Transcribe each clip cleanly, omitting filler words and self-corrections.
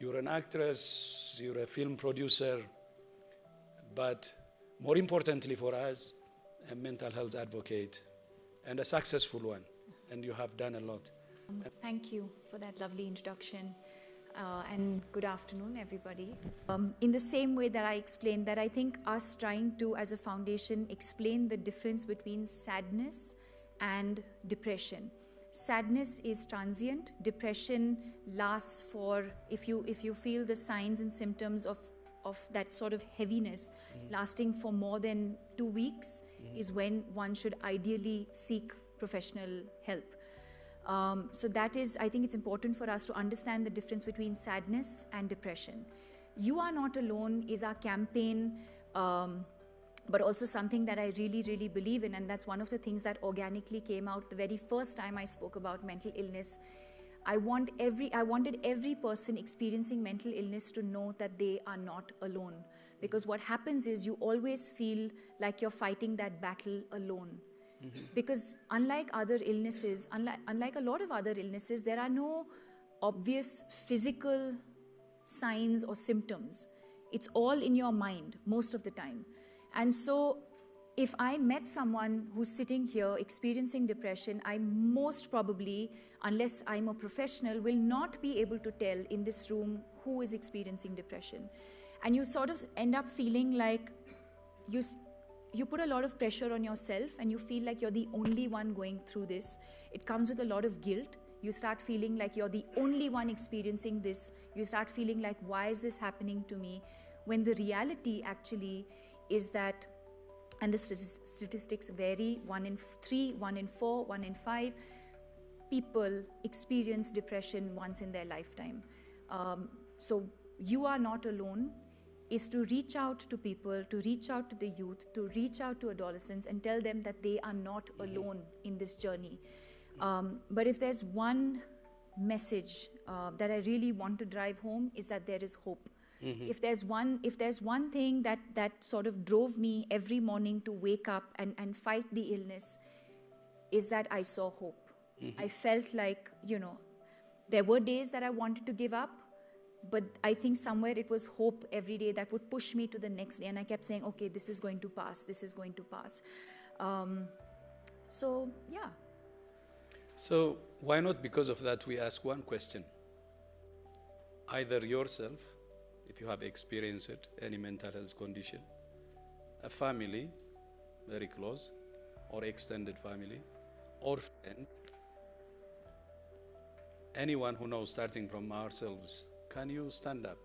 You're an actress, you're a film producer, but more importantly for us, a mental health advocate and a successful one. And you have done a lot. Thank you for that lovely introduction. And good afternoon, everybody. In the same way that I explained that I think us trying to, as a foundation, explain the difference between sadness and depression. Sadness is transient. Depression lasts for, if you feel the signs and symptoms of that sort of heaviness lasting for more than 2 weeks is when one should ideally seek professional help. So that is, I think it's important for us to understand the difference between sadness and depression. You Are Not Alone is our campaign, but also something that I really, really believe in, and that's one of the things that organically came out the very first time I spoke about mental illness. I wanted every person experiencing mental illness to know that they are not alone. Because what happens is you always feel like you're fighting that battle alone. Because unlike other illnesses, unlike a lot of other illnesses, there are no obvious physical signs or symptoms. It's all in your mind most of the time. And so if I met someone who's sitting here experiencing depression, I most probably, unless I'm a professional, will not be able to tell in this room who is experiencing depression. And you sort of end up feeling like you put a lot of pressure on yourself and you feel like you're the only one going through this. It comes with a lot of guilt. You start feeling like you're the only one experiencing this. You start feeling like, why is this happening to me? When the reality actually is that, and the statistics vary, 1 in 3, 1 in 4, 1 in 5 people experience depression once in their lifetime. So You Are Not Alone is to reach out to people, to reach out to the youth, to reach out to adolescents and tell them that they are not alone in this journey. But if there's one message that I really want to drive home is that there is hope. If there's one thing that sort of drove me every morning to wake up and fight the illness, is that I saw hope. I felt like, there were days that I wanted to give up, but I think somewhere it was hope every day that would push me to the next day. And I kept saying, okay, this is going to pass. This is going to pass. So, yeah. So why not, because of that, we ask one question. Either yourself, if you have experienced it, any mental health condition, a family, very close, or extended family, or friend, anyone who knows, starting from ourselves. Can you stand up?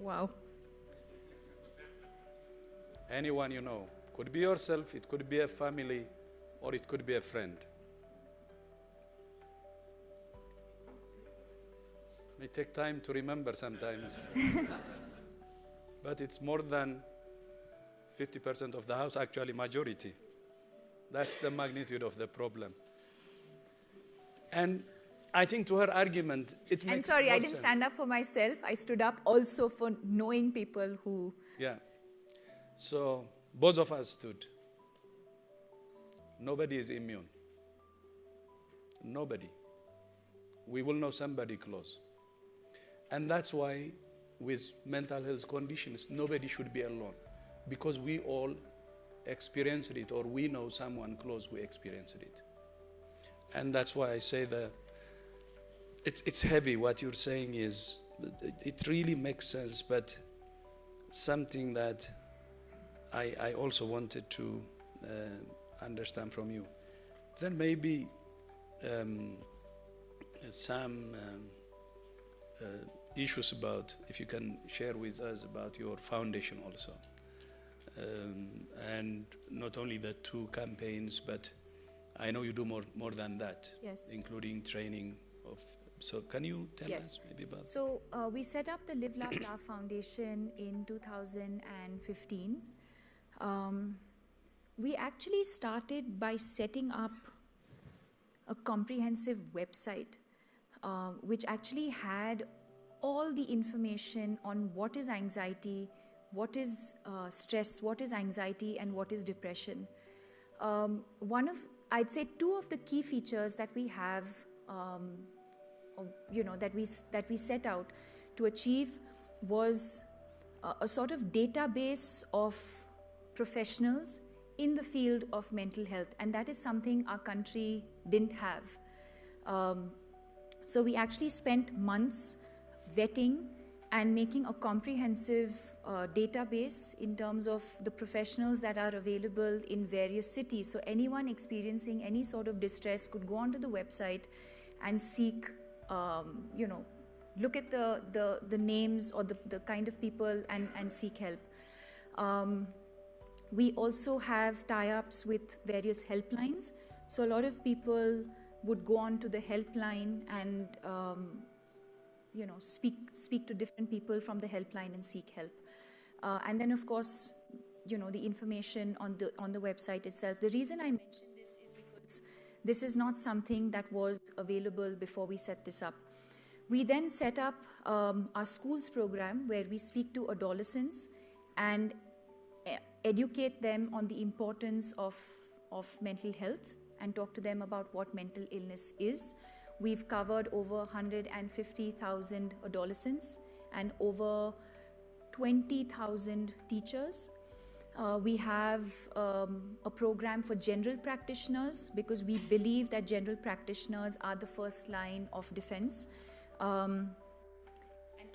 Wow. Anyone you know. Could be yourself, it could be a family, or it could be a friend. May take time to remember sometimes. But it's more than 50% of the house, actually majority. That's the magnitude of the problem. And I think to her argument, it makes And sorry, I didn't sense. stand up for myself. I stood up also for knowing people who... Yeah. So both of us stood. Nobody is immune. Nobody. We will know somebody close. And that's why with mental health conditions, nobody should be alone. Because we all experienced it, or we know someone close who experienced it. And that's why I say that it's heavy. What you're saying is, it really makes sense, but something that I also wanted to understand from you. Then maybe some issues about, if you can share with us about your foundation also. And not only the 2 campaigns, but I know you do more than that. Yes. Including training of. So can you tell us maybe about? So we set up the Live Laugh Laugh Foundation in 2015. We actually started by setting up a comprehensive website, which actually had all the information on what is anxiety, what is stress, what is anxiety, and what is depression. I'd say 2 of the key features that we have, or that we set out to achieve was a sort of database of professionals in the field of mental health, and that is something our country didn't have. So we actually spent months vetting and making a comprehensive database in terms of the professionals that are available in various cities. So anyone experiencing any sort of distress could go onto the website and seek, look at the names or the kind of people and seek help. We also have tie-ups with various helplines. So a lot of people would go on to the helpline and speak to different people from the helpline and seek help. And then, of course, the information on the website itself. The reason I mention this is because this is not something that was available before we set this up. We then set up our schools program where we speak to adolescents and educate them on the importance of mental health and talk to them about what mental illness is. We've covered over 150,000 adolescents and over 20,000 teachers. We have a program for general practitioners because we believe that general practitioners are the first line of defense. And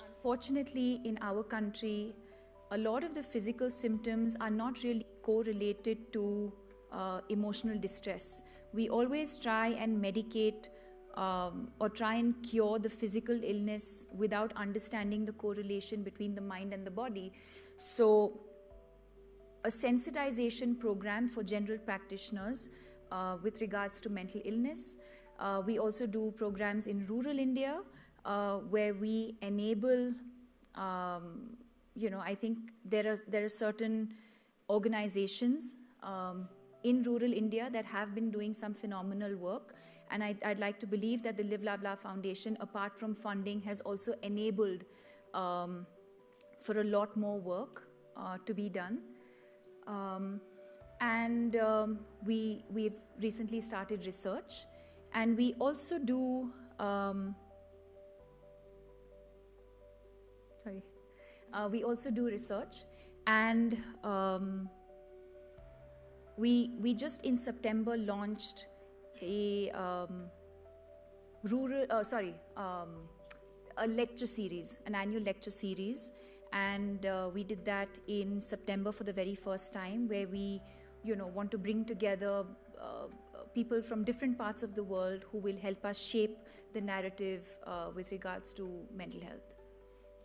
unfortunately, in our country, a lot of the physical symptoms are not really correlated to emotional distress. We always try and medicate or try and cure the physical illness without understanding the correlation between the mind and the body. So a sensitization program for general practitioners with regards to mental illness. We also do programs in rural India where we enable I think there are certain organizations in rural India that have been doing some phenomenal work, and I'd like to believe that the Live Love Laugh Foundation, apart from funding, has also enabled for a lot more work to be done. We've recently started research, and we also do we also do research, and we just in September launched a lecture series, an annual lecture series, and we did that in September for the very first time, where we want to bring together people from different parts of the world who will help us shape the narrative with regards to mental health.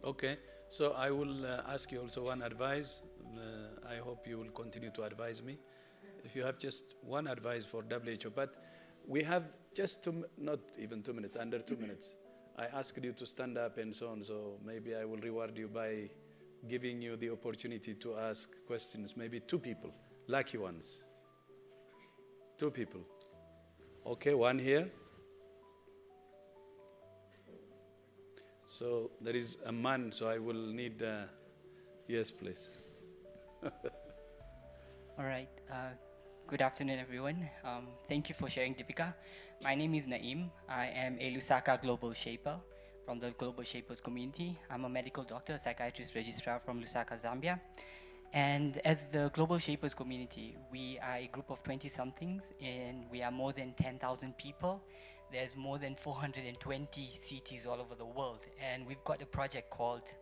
Okay, so I will ask you also one advice. I hope you will continue to advise me. If you have just one advice for WHO, but we have just not even 2 minutes, under 2 minutes. I asked you to stand up and so on, so maybe I will reward you by giving you the opportunity to ask questions, maybe 2 people, lucky ones. 2 people. Okay, one here. So there is a man, so I will need, yes, please. All right. Good afternoon, everyone. Thank you for sharing, Deepika. My name is Naeem. I am a Lusaka Global Shaper from the Global Shapers community. I'm a medical doctor, psychiatrist registrar from Lusaka, Zambia. And as the Global Shapers community, we are a group of 20-somethings, and we are more than 10,000 people. There's more than 420 cities all over the world. And we've got a project called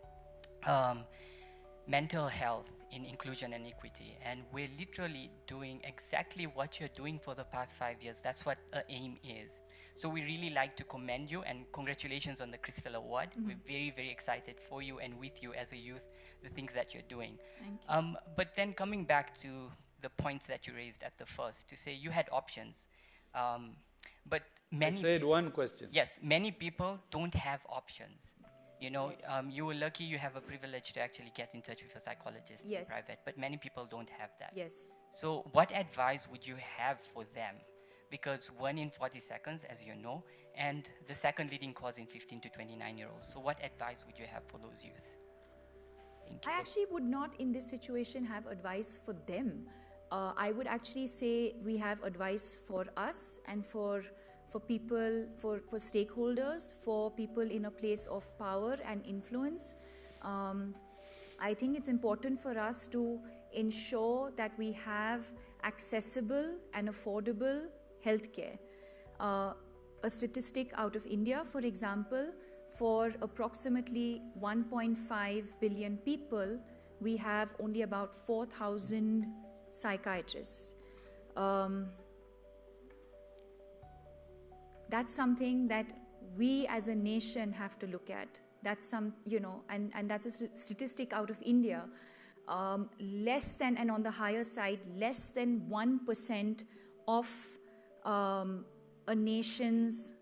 Mental Health in Inclusion and Equity. And we're literally doing exactly what you're doing for the past 5 years. That's what AIM is. So we really like to commend you, and congratulations on the Crystal Award. Mm-hmm. We're very, very excited for you and with you as a youth, the things that you're doing. Thank you. But then coming back to the points that you raised at the first, to say you had options. But many... I said one question. Yes, many people don't have options. Yes. You were lucky you have a privilege to actually get in touch with a psychologist in private, but many people don't have that. Yes. So what advice would you have for them? Because 1 in 40 seconds, as you know, and the second leading cause in 15 to 29-year-olds. So what advice would you have for those youth? Thank you. I actually would not in this situation have advice for them. I would actually say we have advice for us and for for people, for stakeholders, for people in a place of power and influence. I think it's important for us to ensure that we have accessible and affordable healthcare. A statistic out of India, for example, for approximately 1.5 billion people, we have only about 4,000 psychiatrists. That's something that we as a nation have to look at. That's some, and that's a statistic out of India. Less than, and on the higher side, less than 1% of a nation's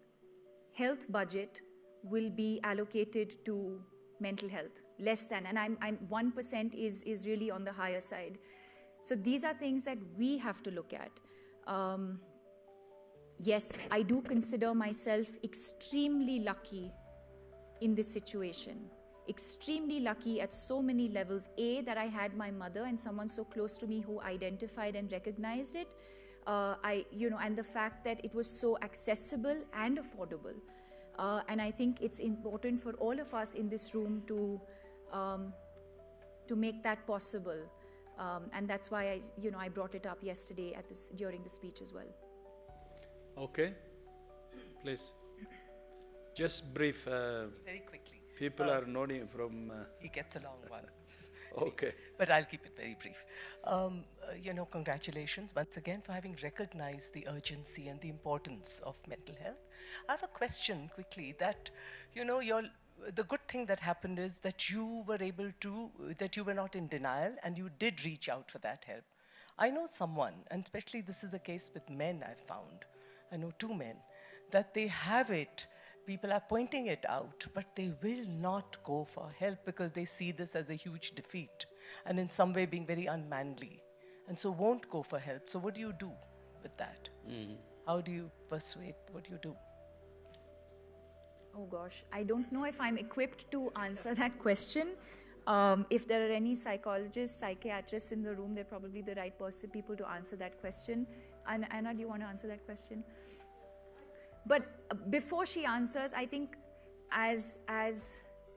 health budget will be allocated to mental health. Less than, and 1% is really on the higher side. So these are things that we have to look at. Yes, I do consider myself extremely lucky in this situation. Extremely lucky at so many levels. A, that I had my mother and someone so close to me who identified and recognized it. And the fact that it was so accessible and affordable. And I think it's important for all of us in this room to make that possible. And that's why I brought it up yesterday during the speech as well. Okay, please. Just brief. Very quickly. People are nodding from. He gets a long one. Okay. But I'll keep it very brief. Congratulations once again for having recognized the urgency and the importance of mental health. I have a question quickly that, the good thing that happened is that you were not in denial and you did reach out for that help. I know someone, and especially this is a case with men I've found, I know 2 men, that they have it, people are pointing it out, but they will not go for help because they see this as a huge defeat and in some way being very unmanly, and so won't go for help. So what do you do with that? Mm-hmm. How do you persuade? What do you do? Oh gosh, I don't know if I'm equipped to answer that question. If there are any psychologists, psychiatrists in the room, they're probably the right people to answer that question. Anna, do you want to answer that question? But before she answers, I think as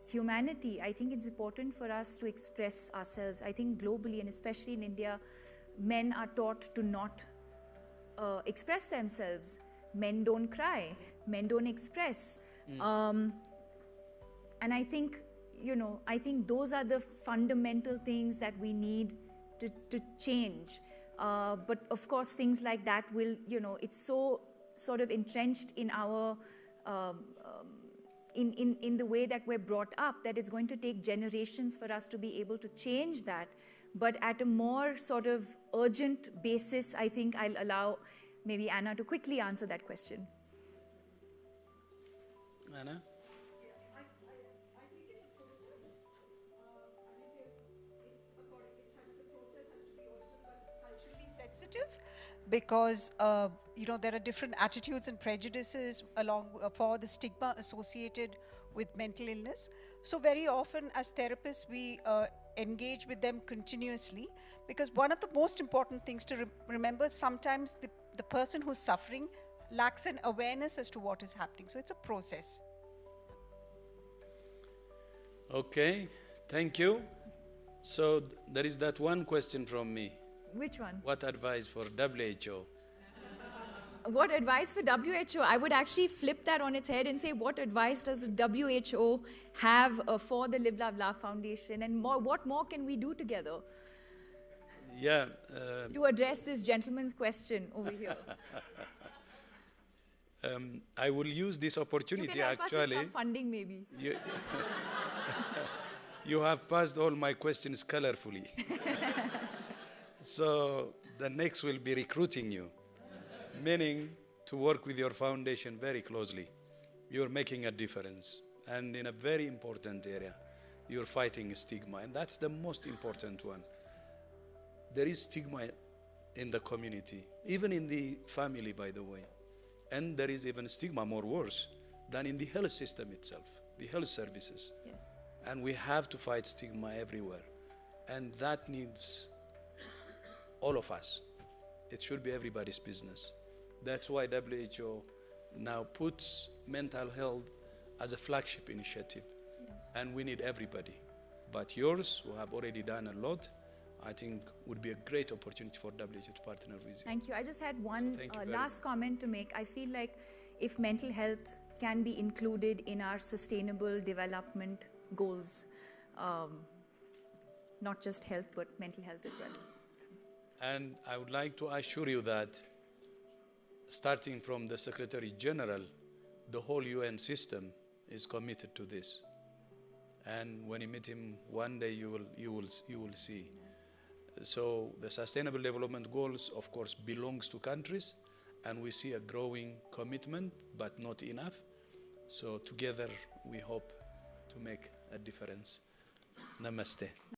humanity, I think it's important for us to express ourselves. I think globally, and especially in India, men are taught to not express themselves. Men don't cry. Men don't express. And I think, I think those are the fundamental things that we need to change. But of course, things like that will, it's so sort of entrenched in our, in the way that we're brought up, that it's going to take generations for us to be able to change that. But at a more sort of urgent basis, I think I'll allow maybe Anna to quickly answer that question. Anna? I think it's a process. The process has to be also culturally sensitive, because there are different attitudes and prejudices for the stigma associated with mental illness. So very often as therapists we engage with them continuously, because one of the most important things to remember, sometimes the person who's suffering lacks an awareness as to what is happening. So it's a process. Okay, thank you. So there is that one question from me. Which one? What advice for WHO? What advice for WHO? I would actually flip that on its head and say, what advice does the WHO have for the Live, Love, Laugh Foundation, and what more can we do together? Yeah. To address this gentleman's question over here. I will use this opportunity. You can help us with some funding, maybe. You have passed all my questions colorfully. So the next will be recruiting you, meaning to work with your foundation very closely. You're making a difference, and in a very important area. You're fighting stigma, and that's the most important one. There is stigma in the community, even in the family, by the way. And there is even stigma more worse than in the health system itself, the health services. Yes. And we have to fight stigma everywhere. And that needs all of us. It should be everybody's business. That's why WHO now puts mental health as a flagship initiative. Yes. And we need everybody. But yours, who have already done a lot, I think would be a great opportunity for WHO to partner with you. Thank you. I just had one thank you very last comment to make. I feel like if mental health can be included in our sustainable development goals, not just health, but mental health as well. And I would like to assure you that starting from the Secretary General, the whole UN system is committed to this. And when you meet him one day, you will see. So the Sustainable Development Goals, of course, belongs to countries, and we see a growing commitment, but not enough. So together, we hope to make a difference. Namaste.